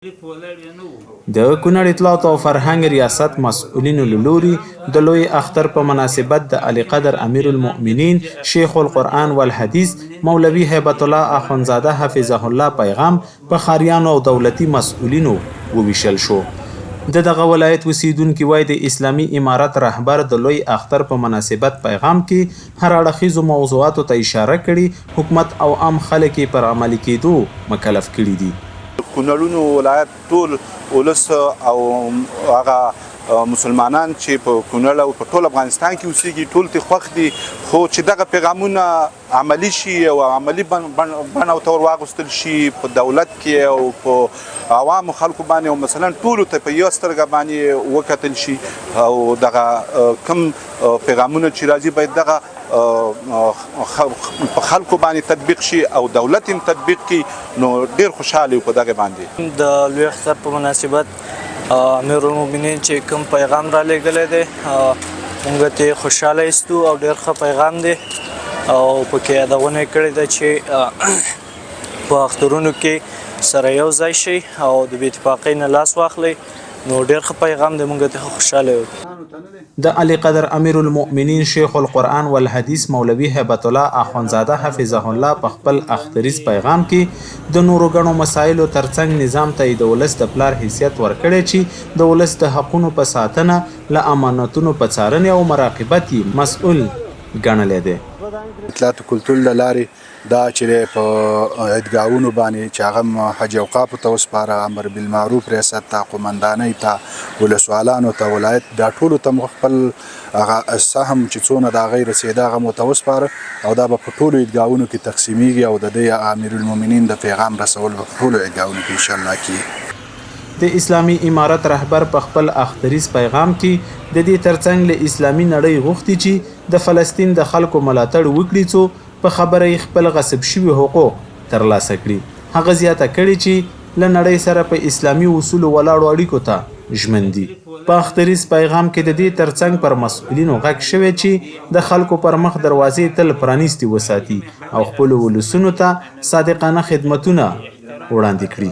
د کونړ اطلاعات او فرهنګ ریاست مسؤلینو له لوري د لوی اختر په مناسبت د علي قدر امیر المؤمنین شیخ القرآن والحدیث مولوي هیبت الله اخوندزاده حفظه الله پیغام په ښاریانو او دولتي مسؤلینو وویشل شو. د دغه ولایت اوسیدونکي وایي د اسلامي امارت رهبر د لوی اختر په مناسبت پیغام کې هر اړخیزو موضوعاتو ته اشاره کړي، حکومت او عام خلک پر عملي کېدو مکلف کړي دي. کونړونو ولایت ټول ولس او هغه مسلمانان چې په کونړ او په ټول افغانستان کې اوسېږي ټول ته خوښ دي، خو چې دغه پیغامونه عملی شي او عملی بڼه او تور واغوستل شي په دولت کې او په عوامو خلکو باندې او مثلا ټولو ته په یوه سترګه باندې وکتل شي او دغه کوم پیغامونه چې راځي باید دغه په خلکو باندې تطبیق شي او دولت هم تطبیق کړي، نو ډېر خوشحاله یو په دغه باندې. د لوی اختر په مناسبت امیر المؤمنین چې کوم پیغام را لېږلی دی موږ ته خوشحاله ایستو او ډېر ښه پیغام دی او پکې یادونه یې کړې ده چې په اخترونو کې سره یو ځای شي او د بې اتفاقۍ نه لاس واخلئ، نو ډېر ښه پیغام دی، موږ ته خوشحاله یو. د علي قدر امیر المؤمنین شیخ القرآن والحدیث مولوي هیبت الله اخوندزاده حفظه الله په خپل اختریز پیغام کې د نورو ګڼو مسایلو ترڅنګ نظام ته د ولس د پلار حیثیت ورکړی چې د ولس د حقونو په ساتنه له امانتونو په څارنې او مراقبت یې مسؤل ګڼلی دی. اطلاعات کلتور له لارې دا چې په عیدګاهونو باندې چې هغه حج اوقافو ته وسپاره، امر بالمعروف ریاست ته، قومندانۍ ته، ولسوالانو ته، ولایت دا ټولو ته خپل هغه سهم چې څونه د هغې رسېده هغه مو ته وسپاره او دا به په ټولو عیدګاهونو کې تقسیمیږي او د دې امیر المؤمنین د پیغام رسول به په ټولو عیدګاهونو کې انشاءالله کیږي. د اسلامي امارت رهبر په خپل اختریز پیغام کې د دې ترڅنګ له اسلامي نړۍ غوښتي چې د فلسطین د خلکو ملاتړ وکړي څو په خبره یې خپل غصب شوي حقوق ترلاسه کړي. هغه زیاته کړي چې له نړۍ سره په اسلامي اصولو ولاړو اړیکو ته ژمن دي. په اختریز پیغام کې د دې ترڅنګ پر مسؤلینو غږ شوی چې د خلکو پر مخ دروازې تل پرانیستې وساتي او خپلو ولسونو ته صادقانه خدمتونه وړاندې کړي.